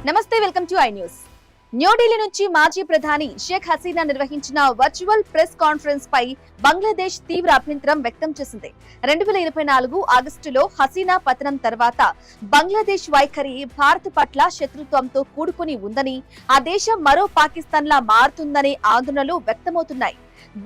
నమస్తే, welcome to I news. New Delhi నుంచి మాజీ ప్రధాని షేక్ హసీనా నిర్వహించిన వర్చువల్ ప్రెస్ కాన్ఫరెన్స్ పై బంగ్లాదేశ్ తీవ్ర అభ్యంతరం వ్యక్తం చేసింది. 2024 ఆగస్టులో హసీనా పతనం తర్వాత బంగ్లాదేశ్ వైఖరి భారత్ పట్ల శత్రుత్వంతో కూడుకుని ఉందని, ఆ దేశం మరో పాకిస్తాన్ లా మారుతుందనే ఆందోళనలు వ్యక్తమవుతున్నాయి.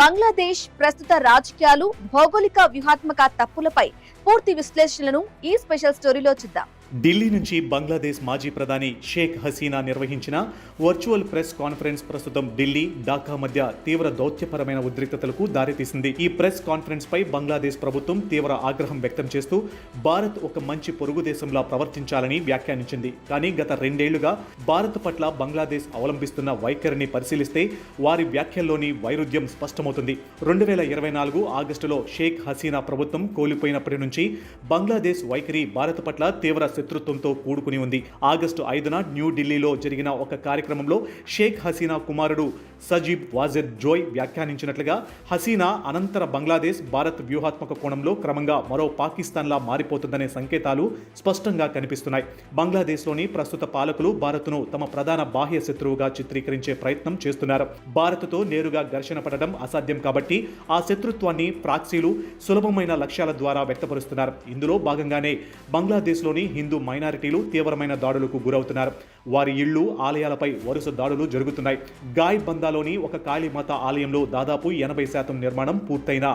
బంగ్లాదేశ్ ప్రస్తుత రాజకీయాలు, భౌగోళిక వ్యూహాత్మక తప్పులపై పూర్తి విశ్లేషణలను ఈ స్పెషల్ స్టోరీలో చూద్దాం. ఢిల్లీ నుంచి బంగ్లాదేశ్ మాజీ ప్రధాని షేక్ హసీనా నిర్వహించిన వర్చువల్ ప్రెస్ కాన్ఫరెన్స్ ప్రస్తుతం ఢిల్లీ, ఢాకా మధ్య తీవ్ర దౌత్యపరమైన ఉద్రిక్తతలకు దారితీసింది. ఈ ప్రెస్ కాన్ఫరెన్స్ పై బంగ్లాదేశ్ ప్రభుత్వం తీవ్ర ఆగ్రహం వ్యక్తం చేస్తూ భారత్ ఒక మంచి పొరుగు దేశంలా ప్రవర్తించాలని వ్యాఖ్యానించింది. కానీ గత 2 ఏళ్లుగా భారత్ పట్ల బంగ్లాదేశ్ అవలంబిస్తున్న వైఖరిని పరిశీలిస్తే వారి వ్యాఖ్యల్లోని వైరుధ్యం స్పష్టమవుతుంది. 2024 ఆగస్టులో షేక్ హసీనా ప్రభుత్వం కోల్పోయినప్పటి నుంచి బంగ్లాదేశ్ వైఖరి భారత్ పట్ల తీవ్ర శత్రుత్వంతో కూడుకుని ఉంది. ఆగస్టు 5న న్యూఢిల్లీలో జరిగిన ఒక కార్యక్రమంలో షేక్ హసీనా కుమారుడు సజీబ్ వాజెద్ జోయ్ వ్యాఖ్యానించినట్లుగా హసీనా అనంతర బంగ్లాదేశ్ భారత్ వ్యూహాత్మక కోణంలో క్రమంగా మరో పాకిస్తాన్లా మారిపోతుందనే సంకేతాలు స్పష్టంగా కనిపిస్తున్నాయి. బంగ్లాదేశ్లోని ప్రస్తుత పాలకులు భారత్ను తమ ప్రధాన బాహ్య శత్రువుగా చిత్రీకరించే ప్రయత్నం చేస్తున్నారు. భారత్తో నేరుగా ఘర్షణ పడడం అసాధ్యం కాబట్టి ఆ శత్రుత్వాన్ని ప్రాక్సీలు, సులభమైన లక్ష్యాల ద్వారా వ్యక్తపరుస్తున్నారు. ఇందులో భాగంగానే బంగ్లాదేశ్లోని హిందూ మైనారిటీలు తీవ్రమైన దాడులకు గురవుతున్నారు. వారి ఇళ్లు, ఆలయాలపై వరుస దాడులు జరుగుతున్నాయి. గాయ్ బందాలోని ఒక కాళీమాత ఆలయంలో దాదాపు 80% నిర్మాణం పూర్తయిన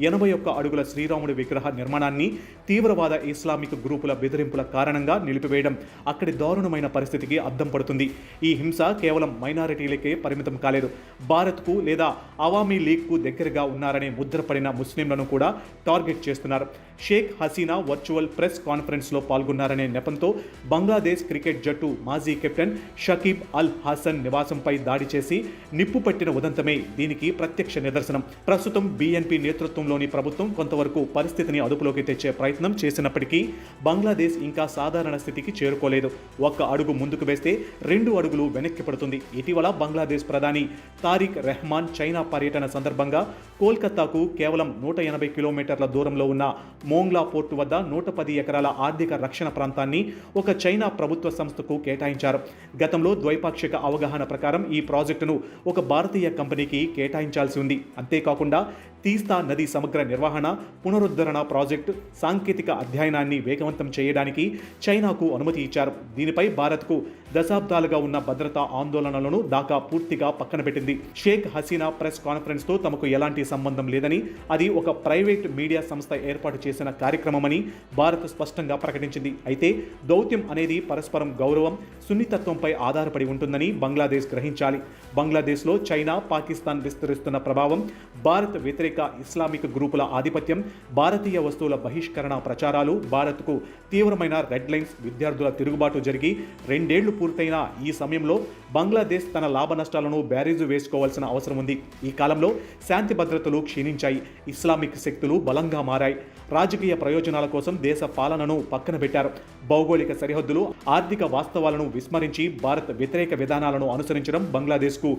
81 అడుగుల శ్రీరాముడి విగ్రహ నిర్మాణాన్ని తీవ్రవాద ఇస్లామిక్ గ్రూపుల బెదిరింపుల కారణంగా నిలిపివేయడం అక్కడి దారుణమైన పరిస్థితికి అద్దం పడుతుంది. ఈ హింస కేవలం మైనారిటీలకే పరిమితం కాలేదు. భారత్కు లేదా అవామీ లీగ్కు దగ్గరగా ఉన్నారనే ముద్రపడిన ముస్లింలను కూడా టార్గెట్ చేస్తున్నారు. షేక్ హసీనా వర్చువల్ ప్రెస్ కాన్ఫరెన్స్లో పాల్గొన్నారనే నెపంతో బంగ్లాదేశ్ క్రికెట్ జట్టు మాజీ కెప్టెన్ షకీబ్ అల్ హాసన్ నివాసంపై దాడి చేసి నిప్పు పట్టిన ఉదంతమే దీనికి ప్రత్యక్ష నిదర్శనం. ప్రస్తుతం బీఎన్పీ నేతృత్వంలోని ప్రభుత్వం కొంతవరకు పరిస్థితిని అదుపులోకి తెచ్చే ప్రయత్నం చేసినప్పటికీ బంగ్లాదేశ్ ఇంకా సాధారణ స్థితికి చేరుకోలేదు. 1 అడుగు ముందుకు వేస్తే 2 అడుగులు వెనక్కి పడుతుంది. ఇటీవల బంగ్లాదేశ్ ప్రధాని తారిక్ రెహమాన్ చైనా పర్యటన సందర్భంగా కోల్కతాకు కేవలం 180 కిలోమీటర్ల దూరంలో ఉన్న మోంగ్లా పోర్టు వద్ద 110 ఎకరాల ఆర్థిక రక్షణ ప్రాంతాన్ని ఒక చైనా ప్రభుత్వ సంస్థకు కేటాయించారు. గతంలో ద్వైపాక్షిక అవగాహన ప్రకారం ఈ ప్రాజెక్టును ఒక భారతీయ కంపెనీకి కేటాయించాల్సి ఉంది. అంతేకాకుండా తీస్తా నది సమగ్ర నిర్వహణ, పునరుద్ధరణ ప్రాజెక్టు సాంకేతిక అధ్యయనాన్ని వేగవంతం చేయడానికి చైనాకు అనుమతి ఇచ్చారు. దీనిపై భారత్కు దశాబ్దాలుగా ఉన్న భద్రతా ఆందోళనలను ఢాకా పూర్తిగా పక్కన పెట్టింది. షేక్ హసీనా ప్రెస్ కాన్ఫరెన్స్తో తమకు ఎలాంటి సంబంధం లేదని, అది ఒక ప్రైవేట్ మీడియా సంస్థ ఏర్పాటు చేసిన కార్యక్రమమని భారత్ స్పష్టంగా ప్రకటించింది. అయితే దౌత్యం అనేది పరస్పరం గౌరవం, సున్నితత్వంపై ఆధారపడి ఉంటుందని బంగ్లాదేశ్ గ్రహించాలి. బంగ్లాదేశ్లో చైనా, పాకిస్తాన్ విస్తరిస్తున్న ప్రభావం, భారత్ వ్యతిరేక ఇస్లామిక్ గ్రూపుల ఆధిపత్యం, భారతీయ వస్తువుల బహిష్కరణ ప్రచారాలు భారత్కు తీవ్రమైన రెడ్ లైన్స్. విద్యార్థుల తిరుగుబాటు జరిగి 2 ఏళ్లు పూర్తయిన ఈ సమయంలో బంగ్లాదేశ్ తన లాభ నష్టాలను బ్యారేజు వేసుకోవాల్సిన అవసరం ఉంది. ఈ కాలంలో శాంతి భద్రతలు క్షీణించాయి, ఇస్లామిక్ శక్తులు బలంగా మారాయి, రాజకీయ ప్రయోజనాల కోసం దేశ పాలనను పక్కన పెట్టారు. భౌగోళిక సరిహద్దులు, ఆర్థిక వాస్తవాలను విస్మరించి భారత్ వ్యతిరేక విధానాలను అనుసరించడం బంగ్లాదేశ్కు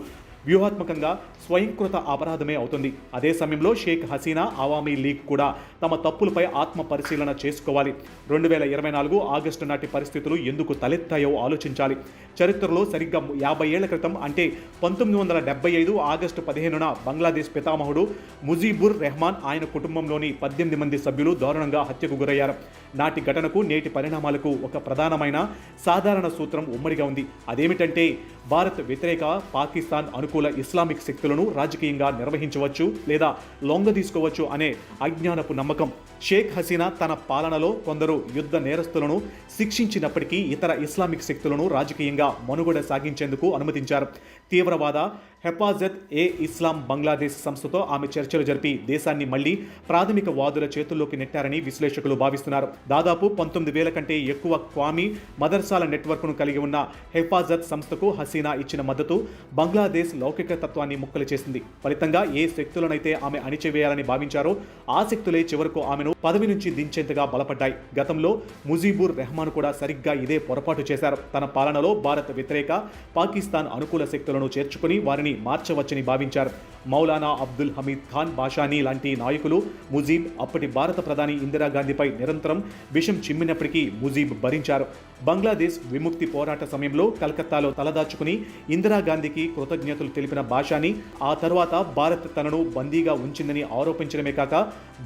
వ్యూహాత్మకంగా స్వయంకృత అపరాధమే అవుతుంది. అదే సమయంలో షేక్ హసీనా, అవామీ లీగ్ కూడా తమ తప్పులపై ఆత్మ పరిశీలన చేసుకోవాలి. 2024 ఆగస్టు నాటి పరిస్థితులు ఎందుకు తలెత్తాయో ఆలోచించాలి. చరిత్రలో సరిగ్గా 50 ఏళ్ల క్రితం, అంటే 1975 ఆగస్టు 15న బంగ్లాదేశ్ పితామహుడు ముజీబుర్ రెహమాన్, ఆయన కుటుంబంలోని 18 మంది సభ్యులు దారుణంగా హత్యకు గురయ్యారు. నాటి ఘటనకు నేటి పరిణామాలకు ఒక ప్రధానమైన సాధారణ సూత్రం ఉమ్మడిగా ఉంది. అదేమిటంటే భారత్ వ్యతిరేక, పాకిస్తాన్ అనుకూల ఇస్లామిక్ శక్తులను రాజకీయంగా నిర్వహించవచ్చు లేదా లొంగదీసుకోవచ్చు అనే అజ్ఞానపు నమ్మకం. షేక్ హసీనా తన పాలనలో కొందరు యుద్ధ నేరస్తులను శిక్షించినప్పటికీ ఇతర ఇస్లామిక్ శక్తులను రాజకీయంగా మనుగడ సాగించేందుకు అనుమతించారు. తీవ్రవాద హెఫాజత్ ఏ ఇస్లాం బంగ్లాదేశ్ సంస్థతో ఆమె చర్చలు జరిపి దేశాన్ని మళ్లీ ప్రాథమిక వాదుల చేతుల్లోకి నెట్టారని విశ్లేషకులు భావిస్తున్నారు. దాదాపు 19,000 కంటే ఎక్కువ క్వామీ మదర్సాల నెట్వర్క్ను కలిగి ఉన్న హెఫాజత్ సంస్థకు హసీనా ఇచ్చిన మద్దతు బంగ్లాదేశ్ లౌకిక తత్వాన్ని ముక్కలు చేసింది. ఫలితంగా ఏ శక్తులనైతే ఆమె అణిచివేయాలని భావించారో ఆ శక్తులే చివరకు ఆమెను పదవి నుంచి దించేంతగా బలపడ్డాయి. గతంలో ముజీబుర్ రెహమాన్ కూడా సరిగ్గా ఇదే పొరపాటు చేశారు. తన పాలనలో భారత్ వ్యతిరేక, పాకిస్తాన్ అనుకూల శక్తులను సిద్ధాంతాలను చేర్చుకుని వారిని మార్చవచ్చని భావించారు. మౌలానా అబ్దుల్ హమీద్ ఖాన్ బాషానీ లాంటి నాయకులు ముజీబ్ అప్పటి భారత ప్రధాని ఇందిరాగాంధీపై నిరంతరం విషం చిమ్మినప్పటికీ ముజీబ్ భరించారు. బంగ్లాదేశ్ విముక్తి పోరాట సమయంలో కలకత్తాలో తలదాచుకుని ఇందిరాగాంధీకి కృతజ్ఞతలు తెలిపిన బాషానీ ఆ తర్వాత భారత్ తనను బందీగా ఉంచిందని ఆరోపించడమే కాక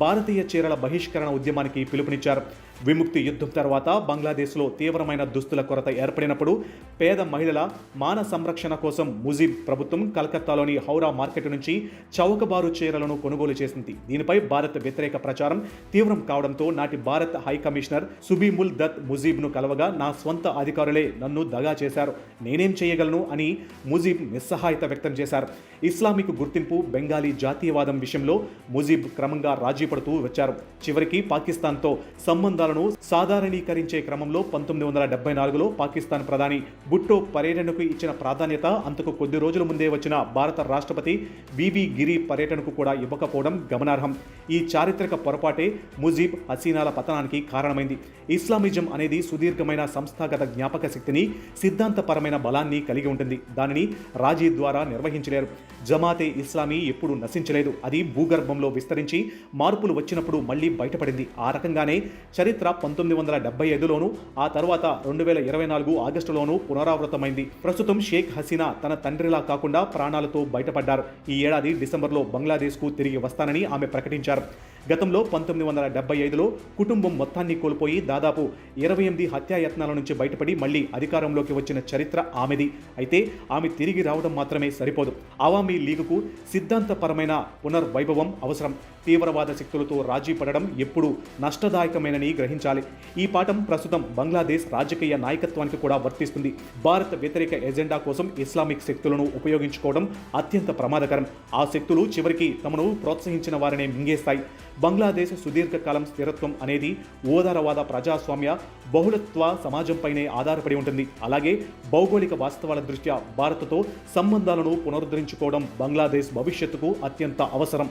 భారతీయ చీరల బహిష్కరణ ఉద్యమానికి పిలుపునిచ్చారు. విముక్తి యుద్ధం తర్వాత బంగ్లాదేశ్లో తీవ్రమైన దుస్తుల కొరత ఏర్పడినప్పుడు పేద మహిళల మాన సంరక్షణ కోసం ముజీబ్ ప్రభుత్వం కలకత్తాలోని హౌరా మార్కెట్ నుంచి చౌకబారు చీరలను కొనుగోలు చేసింది. దీనిపై భారత్ వ్యతిరేక ప్రచారం తీవ్రం కావడంతో నాటి భారత్ హై కమిషనర్ సుబీముల్ దత్ ముజీబ్ను కలవగా నా స్వంత అధికారులే నన్ను దగా చేశారు, నేనేం చేయగలను అని ముజీబ్ నిస్సహాయత వ్యక్తం చేశారు. ఇస్లామిక్ గుర్తింపు, బెంగాలీ జాతీయవాదం విషయంలో ముజీబ్ క్రమంగా రాజీ పడుతూ వచ్చారు. చివరికి పాకిస్తాన్తో సంబంధాలను సాధారణీకరించే క్రమంలో 1974లో పాకిస్తాన్ ప్రధాని భుట్టో పర్యటనకు ఇచ్చిన ప్రాధాన్యత అంతకు కొద్ది రోజుల ముందే వచ్చిన భారత రాష్ట్రపతి వివి గిరి పర్యటనకు కూడా ఇవ్వకపోవడం గమనార్హం. ఈ చారిత్రక పొరపాటే ముజీబ్ హసీనాల పతనానికి కారణమైంది. ఇస్లామిజం అనేది సుదీర్ఘమైన సంస్థాగత జ్ఞాపక శక్తిని, సిద్ధాంతపరమైన బలాన్ని కలిగి ఉంటుంది. దానిని రాజీ ద్వారా నిర్వహించలేరు. జమాతే ఇస్లామీ ఎప్పుడు నశించలేదు. అది భూగర్భంలో విస్తరించి మార్పులు వచ్చినప్పుడు మళ్లీ బయటపడింది. ఆ రకంగానే చరిత్ర 1975లోనూ ఆ తర్వాత 2024 ఆగస్టులోనూ పునరావృతమైంది. ప్రస్తుతం షేక్ హసీనా తన తండ్రిలా కాకుండా ప్రాణాలతో బయటపడ్డారు. ఈ ఏడాది డిసెంబర్లో బంగ్లాదేశ్కు తిరిగి వస్తానని ఆమె ప్రకటించారు. గతంలో 1975లో కుటుంబం మొత్తాన్ని కోల్పోయి దాదాపు 28 హత్యాయత్నాల నుంచి బయటపడి మళ్లీ అధికారంలోకి వచ్చిన చరిత్ర ఆమెది. అయితే ఆమె తిరిగి రావడం మాత్రమే సరిపోదు. అవామీ లీగుకు సిద్ధాంతపరమైన పునర్వైభవం అవసరం. తీవ్రవాద శక్తులతో రాజీ పడడం ఎప్పుడూ నష్టదాయకమేనని గ్రహించాలి. ఈ పాఠం ప్రస్తుతం బంగ్లాదేశ్ రాజకీయ నాయకత్వానికి కూడా వర్తిస్తుంది. భారత వ్యతిరేక ఎజెండా కోసం ఇస్లామిక్ శక్తులను ఉపయోగించుకోవడం అత్యంత ప్రమాదకరం. ఆ శక్తులు చివరికి తమను ప్రోత్సహించిన వారినే మింగేస్తాయి. బంగ్లాదేశ్ సుదీర్ఘకాలం స్థిరత్వం అనేది ఓదారవాద ప్రజాస్వామ్య బహుళత్వ సమాజంపైనే ఆధారపడి ఉంటుంది. అలాగే భౌగోళిక వాస్తవాల దృష్ట్యా భారత్తో సంబంధాలను పునరుద్ధరించుకోవడం బంగ్లాదేశ్ భవిష్యత్తుకు అత్యంత అవసరం.